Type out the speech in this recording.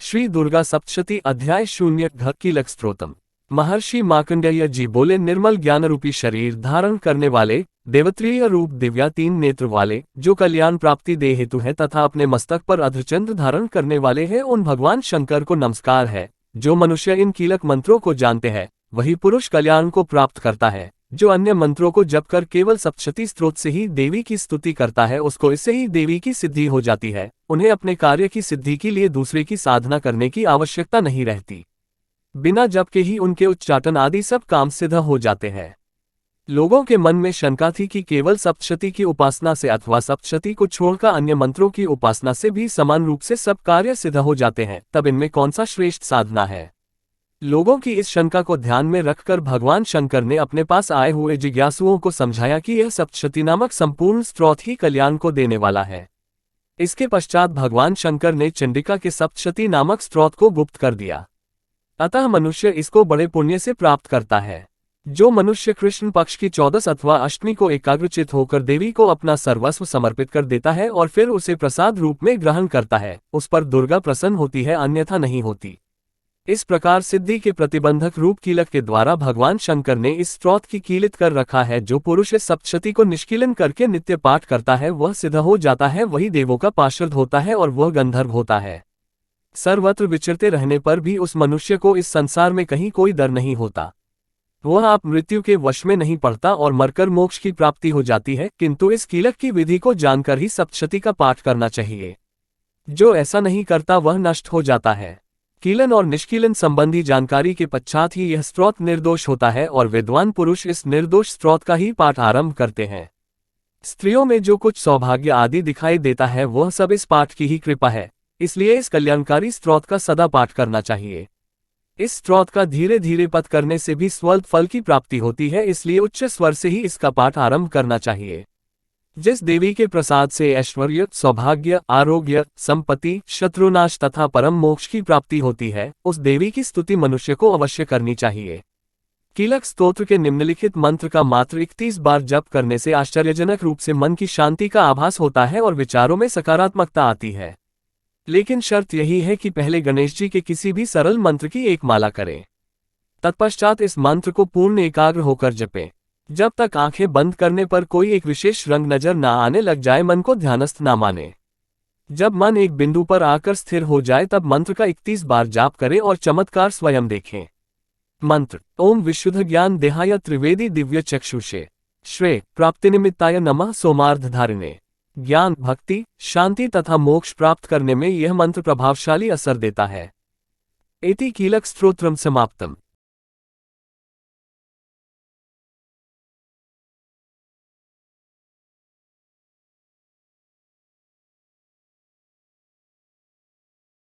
श्री दुर्गा सप्तशती अध्याय 0 घ कीलक स्तोत्रम। महर्षि मार्कंडेय जी बोले, निर्मल ज्ञान रूपी शरीर धारण करने वाले, देवत्रीय रूप दिव्या 3 नेत्र वाले, जो कल्याण प्राप्ति दे हेतु है तथा अपने मस्तक पर अर्धचंद्र धारण करने वाले हैं, उन भगवान शंकर को नमस्कार है। जो मनुष्य इन कीलक मंत्रों को जानते हैं वही पुरुष कल्याण को प्राप्त करता है। जो अन्य मंत्रों को जप कर केवल सप्तशती स्त्रोत से ही देवी की स्तुति करता है, उसको इससे ही देवी की सिद्धि हो जाती है। उन्हें अपने कार्य की सिद्धि के लिए दूसरे की साधना करने की आवश्यकता नहीं रहती। बिना जप के ही उनके उच्चाटन आदि सब काम सिद्ध हो जाते हैं। लोगों के मन में शंका थी कि केवल सप्तशती की उपासना से अथवा सप्तशती को छोड़कर अन्य मंत्रों की उपासना से भी समान रूप से सब कार्य सिद्ध हो जाते हैं, तब इनमें कौन सा श्रेष्ठ साधना है। लोगों की इस शंका को ध्यान में रखकर भगवान शंकर ने अपने पास आए हुए जिज्ञासुओं को समझाया कि यह सप्तशती नामक संपूर्ण स्तोत्र ही कल्याण को देने वाला है। इसके पश्चात भगवान शंकर ने चंडिका के सप्तशती नामक स्तोत्र को गुप्त कर दिया। अतः मनुष्य इसको बड़े पुण्य से प्राप्त करता है। जो मनुष्य कृष्ण पक्ष की 14 अथवा अष्टमी को एकाग्रचित होकर देवी को अपना सर्वस्व समर्पित कर देता है और फिर उसे प्रसाद रूप में ग्रहण करता है, उस पर दुर्गा प्रसन्न होती है, अन्यथा नहीं होती। इस प्रकार सिद्धि के प्रतिबंधक रूप कीलक के द्वारा भगवान शंकर ने इस स्तोत्र की कीलित कर रखा है। जो पुरुष इस सप्तशती को निष्कीलन करके नित्य पाठ करता है वह सिद्ध हो जाता है, वही देवों का पार्षद होता है और वह गंधर्व होता है। सर्वत्र विचरते रहने पर भी उस मनुष्य को इस संसार में कहीं कोई डर नहीं होता। वह आप मृत्यु के वश में नहीं पड़ता और मरकर मोक्ष की प्राप्ति हो जाती है, किंतु इस कीलक की विधि को जानकर ही सप्तशती का पाठ करना चाहिए। जो ऐसा नहीं करता वह नष्ट हो जाता है। कीलन और निष्कीलन संबंधी जानकारी के पश्चात ही यह स्तोत्र निर्दोष होता है और विद्वान पुरुष इस निर्दोष स्तोत्र का ही पाठ आरंभ करते हैं। स्त्रियों में जो कुछ सौभाग्य आदि दिखाई देता है वह सब इस पाठ की ही कृपा है, इसलिए इस कल्याणकारी स्तोत्र का सदा पाठ करना चाहिए। इस स्तोत्र का धीरे धीरे पठ करने से भी स्वल्प फल की प्राप्ति होती है, इसलिए उच्च स्वर से ही इसका पाठ आरंभ करना चाहिए। जिस देवी के प्रसाद से ऐश्वर्य, सौभाग्य, आरोग्य, संपत्ति, शत्रुनाश तथा परम मोक्ष की प्राप्ति होती है, उस देवी की स्तुति मनुष्य को अवश्य करनी चाहिए। कीलक स्तोत्र के निम्नलिखित मंत्र का मात्र 31 बार जप करने से आश्चर्यजनक रूप से मन की शांति का आभास होता है और विचारों में सकारात्मकता आती है। लेकिन शर्त यही है कि पहले गणेश जी के किसी भी सरल मंत्र की एक माला करें। तत्पश्चात इस मंत्र को पूर्ण एकाग्र होकर जपें। जब तक आंखें बंद करने पर कोई एक विशेष रंग नजर ना आने लग जाए, मन को ध्यानस्थ ना माने। जब मन एक बिंदु पर आकर स्थिर हो जाए तब मंत्र का 31 बार जाप करें और चमत्कार स्वयं देखें। मंत्र: ओम विशुद्ध ज्ञान देहाय त्रिवेदी दिव्य चक्षुषे श्रेय प्राप्तिनिमित्ताय नमः सोमार्धधारिणे। ज्ञान, भक्ति, शांति तथा मोक्ष प्राप्त करने में यह मंत्र प्रभावशाली असर देता है। एति कीलक स्तोत्रम समाप्तम।